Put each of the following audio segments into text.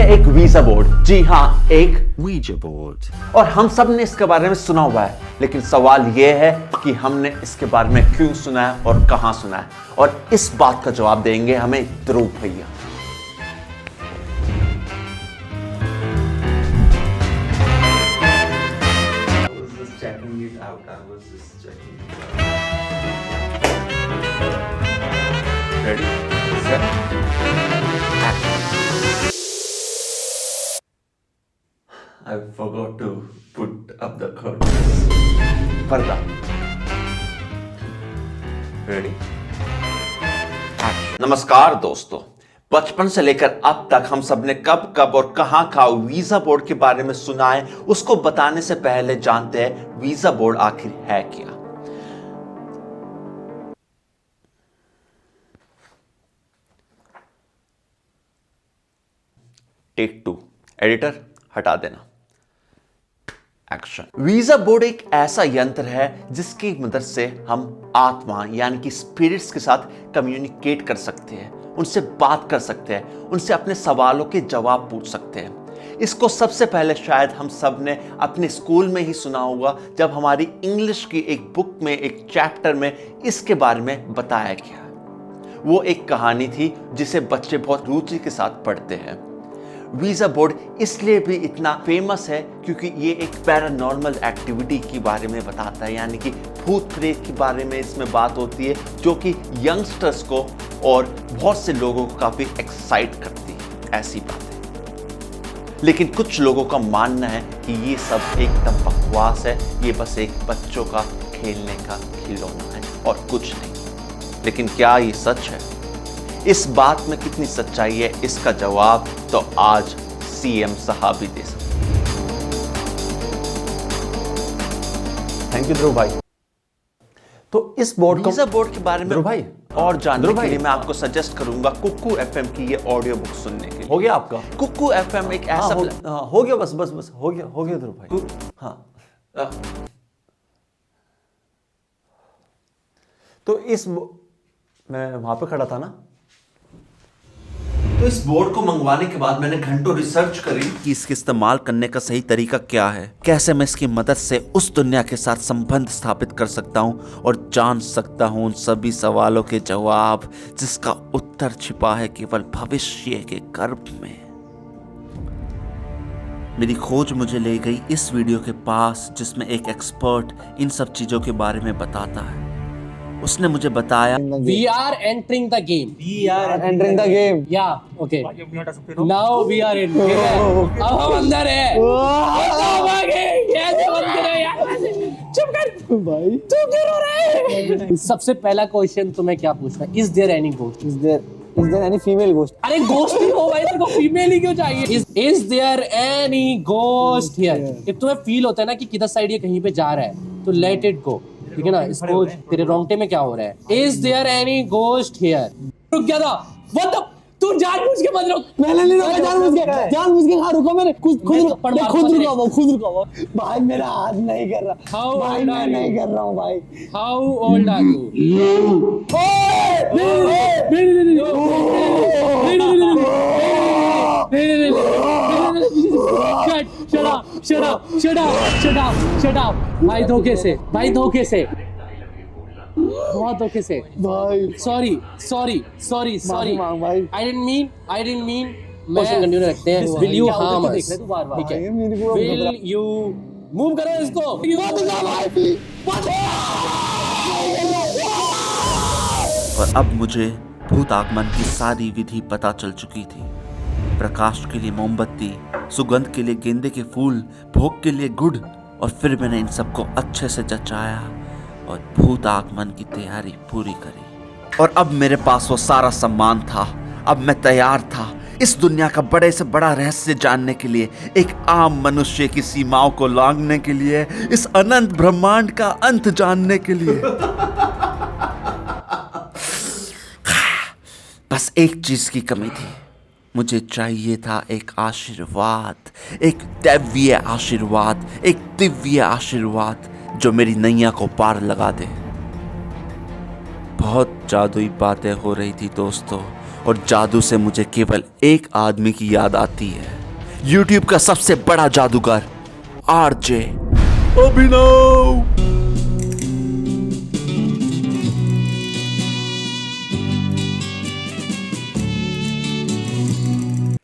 एक visa board. जी हाँ, एक Ouija board. और हम सब ने इसके बारे में सुना हुआ है, लेकिन सवाल यह है कि हमने इसके बारे में क्यों सुना है और कहां सुना है, और इस बात का जवाब देंगे हमें ध्रुव भैया। Ready, set, action. I forgot to put up the curtains. पर्दा। Ready, action. नमस्कार दोस्तों, बचपन से लेकर अब तक हम सब ने कब कब और कहां कहां वीजा बोर्ड के बारे में सुना है। उसको बताने से पहले जानते हैं वीजा बोर्ड आखिर है क्या। टेक 2, एडिटर हटा देना, एक्शन। वीजा बोर्ड एक ऐसा यंत्र है जिसकी मदद से हम आत्मा यानी कि स्पिरिट्स के साथ कम्युनिकेट कर सकते हैं, उनसे बात कर सकते हैं, उनसे अपने सवालों के जवाब पूछ सकते हैं। इसको सबसे पहले शायद हम सब ने अपने स्कूल में ही सुना होगा, जब हमारी इंग्लिश की एक बुक में एक चैप्टर में इसके बारे में बताया गया। वो एक कहानी थी जिसे बच्चे बहुत रुचि के साथ पढ़ते हैं। वीजा बोर्ड इसलिए भी इतना फेमस है क्योंकि ये एक पैरानॉर्मल एक्टिविटी के बारे में बताता है, यानी कि भूत प्रेत के बारे में इसमें बात होती है, जो कि यंगस्टर्स को और बहुत से लोगों को काफ़ी एक्साइट करती है। ऐसी बात है, लेकिन कुछ लोगों का मानना है कि ये सब एकदम बकवास है, ये बस एक बच्चों का खेलने का खिलौना है और कुछ नहीं। लेकिन क्या ये सच है? इस बात में कितनी सच्चाई है, इसका जवाब तो आज सीएम साहब ही दे सकते हैं। थैंक यू ध्रुव भाई। तो इस बोर्ड वीजा बोर्ड के बारे में ध्रुव भाई और जानने के लिए मैं आपको सजेस्ट करूंगा कुक्कू एफएम की ये ऑडियो बुक सुनने के लिए। हो गया आपका? कुक्कू एफएम एक ऐसा हो गया, बस हो गया ध्रुव भाई। हाँ, तो मैं वहां पे खड़ा था ना, तो इस बोर्ड को मंगवाने के बाद मैंने घंटों रिसर्च करी कि इसके इस्तेमाल करने का सही तरीका क्या है, कैसे मैं इसकी मदद से उस दुनिया के साथ संबंध स्थापित कर सकता हूं और जान सकता हूं उन सभी सवालों के जवाब जिसका उत्तर छिपा है केवल भविष्य के गर्भ में। मेरी खोज मुझे ले गई इस वीडियो के पास जिसमें एक एक्सपर्ट इन सब चीजों के बारे में बताता है। उसने मुझे बताया We are entering the game. Entering the game. Yeah, okay. Now we are in. ठीक है? अब हम अंदर है। अब आगे कैसे बंद करो यार? चुप कर भाई। तू क्यों रो रहा है? सबसे पहला क्वेश्चन तुम्हें क्या पूछना है? Is there any ghost? Is there any female ghost? अरे ghost ही हो भाई, तेरे को फीमेल ही क्यों चाहिए? Is there any ghost here? if तुम्हें फील होता है ना कि किधर साइड ये कहीं पे जा रहा है, तो let it go. ठीक है ना? इसको तेरे रोंगटे में क्या हो रहा है? Is there any ghost here? रुक गया था। What the? तू जानबूझ के मत रुक। मैंने नहीं रुका, जानबूझ के हाँ रुका मैंने। खुद रुका भाई, मेरा हाथ नहीं कर रहा भाई, मैं नहीं कर रहा हूँ भाई। How old are you? Shut up. भाई धोखे से बहुत धोखे से भाई। सॉरी मांग भाई। I didn't mean question continue रखते हैं। Will you harm us? ठीक है, Will you मूव करो इसको। और अब मुझे भूत आगमन की सारी विधि पता चल चुकी थी। प्रकाश के लिए मोमबत्ती, सुगंध के लिए गेंदे के फूल, भोग के लिए गुड़, और फिर मैंने इन सबको अच्छे से जचाया और भूत आगमन की तैयारी पूरी करी। और अब मेरे पास वो सारा सम्मान था। अब मैं तैयार था इस दुनिया का बड़े से बड़ा रहस्य जानने के लिए, एक आम मनुष्य की सीमाओं को लांघने के लिए, इस अनंत ब्रह्मांड का अंत जानने के लिए। बस एक चीज की कमी थी, मुझे चाहिए था एक आशीर्वाद, एक दैवीय आशीर्वाद, एक दिव्य आशीर्वाद जो मेरी नैया को पार लगा दे। बहुत जादुई बातें हो रही थी दोस्तों, और जादू से मुझे केवल एक आदमी की याद आती है। यूट्यूब का सबसे बड़ा जादूगर आरजे अभिनव।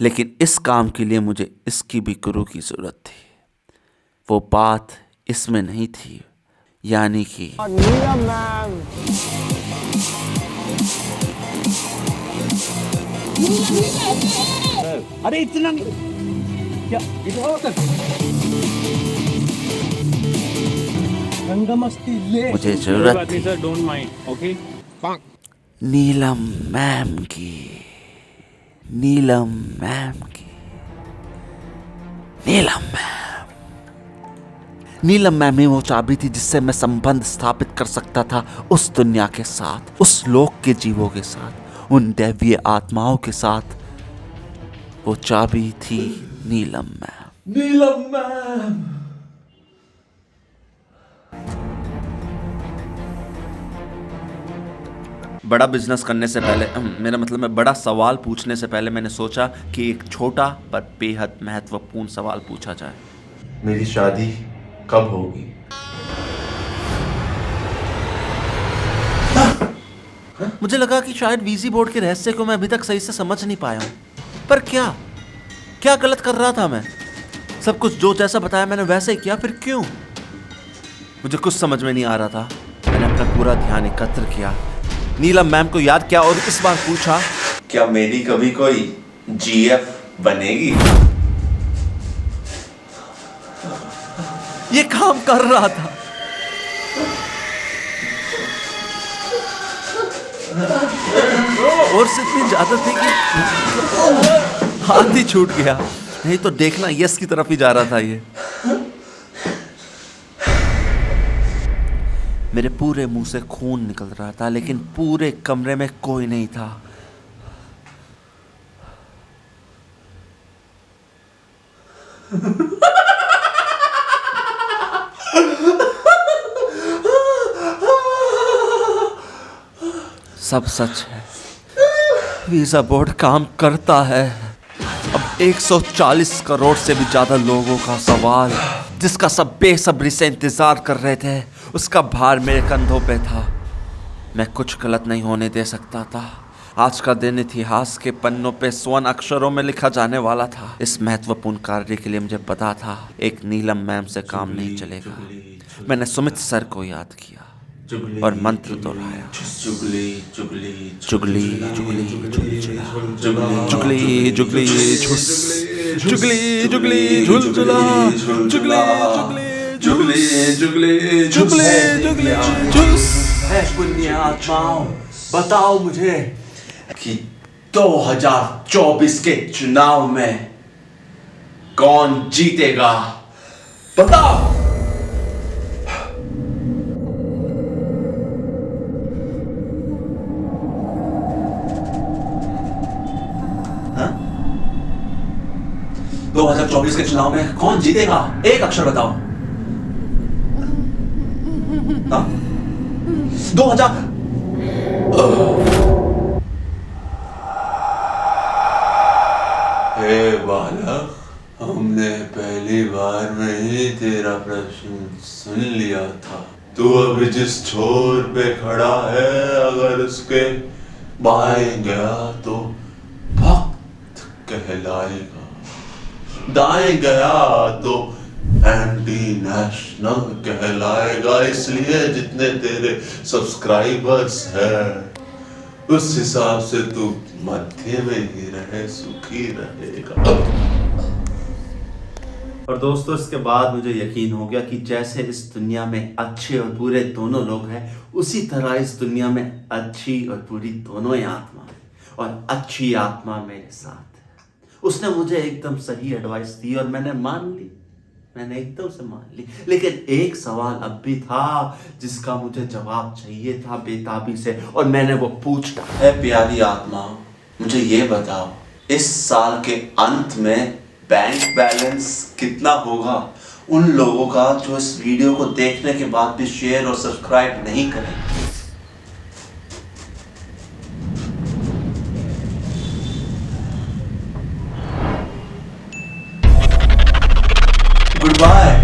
लेकिन इस काम के लिए मुझे इसकी भी गुरु की जरूरत थी। वो बात इसमें नहीं थी, यानी कि नीलम मैम। अरे इतना क्या गंगा मस्ती ले। मुझे जरूरत थी sir, don't mind. Okay Neelam ma'am की, नीलम मैम की, नीलम मैम। नीलम मैम ही वो चाबी थी जिससे मैं संबंध स्थापित कर सकता था उस दुनिया के साथ, उस लोक के जीवों के साथ, उन दैवीय आत्माओं के साथ। वो चाबी थी नीलम मैम। नीलम मैम। बड़ा बिजनेस करने से पहले, मेरा मतलब मैं बड़ा सवाल पूछने से पहले मैंने सोचा कि एक छोटा पर बेहद महत्वपूर्ण सवाल पूछा जाए। मेरी शादी कब होगी? मुझे लगा कि शायद वीजी बोर्ड के रहस्य को मैं अभी तक सही से समझ नहीं पाया हूं, पर क्या गलत कर रहा था मैं? सब कुछ जो जैसा बताया मैंने वैसे ही किया, फिर क्यों? मुझे कुछ समझ में नहीं आ रहा था। मैंने अपना पूरा ध्यान एकत्र किया, नीलम मैम को याद किया और इस बार पूछा, क्या मेरी कभी कोई जीएफ बनेगी? ये काम कर रहा था। और से इतनी ज्यादा थी कि हाथ ही छूट गया, नहीं तो देखना यस की तरफ ही जा रहा था ये। मेरे पूरे मुंह से खून निकल रहा था, लेकिन पूरे कमरे में कोई नहीं था। सब सच है, वीजा बोर्ड काम करता है। अब 140 करोड़ से भी ज्यादा लोगों का सवाल, जिसका सब बेसब्री से इंतजार कर रहे थे, उसका भार मेरे कंधों पे था। मैं कुछ गलत नहीं होने दे सकता था। आज का दिन इतिहास के पन्नों पे स्वर्ण अक्षरों में लिखा जाने वाला था। इस महत्वपूर्ण कार्य के लिए मुझे पता था एक नीलम मैम से काम नहीं चलेगा। मैंने सुमित सर को याद किया और मंत्र दोहराया, चुगली चुगली चुगली चुगली झुलझुला, चुगली चुगली झुस, चुगली चुगली झुलझुला, चुगली चुगली चुगली चुगली झुस। है पुण्य आत्माओं, बताओ मुझे कि 2024 के चुनाव में कौन जीतेगा? बताओ। हाँ? 2024 के चुनाव में कौन जीतेगा? एक अक्षर बताओ। हाँ? 2000 हे बालक, हमने पहली बार में ही तेरा प्रश्न सुन लिया था। तू अभी जिस छोर पे खड़ा है, अगर उसके बाएं गया तो भक्त कहलाएगा, दाएं गया तो एंटी नेशनल कहलाएगा। इसलिए जितने तेरे सब्सक्राइबर्स हैं, उस हिसाब से तू मध्य में ही रहे, सुखी रहेगा। और दोस्तों, इसके बाद मुझे यकीन हो गया कि जैसे इस दुनिया में अच्छे और बुरे दोनों लोग हैं, उसी तरह इस दुनिया में अच्छी और बुरी दोनों ही आत्मा है, और अच्छी आत्मा मेरे साथ है। उसने मुझे एकदम सही एडवाइस दी और मैंने मान ली, मैंने एकदम से मान ली। लेकिन एक सवाल अब भी था जिसका मुझे जवाब चाहिए था बेताबी से, और मैंने वो पूछा। है प्यारी आत्मा, मुझे ये बताओ, इस साल के अंत में बैंक बैलेंस कितना होगा उन लोगों का जो इस वीडियो को देखने के बाद भी शेयर और सब्सक्राइब नहीं करेंगे? Good bye.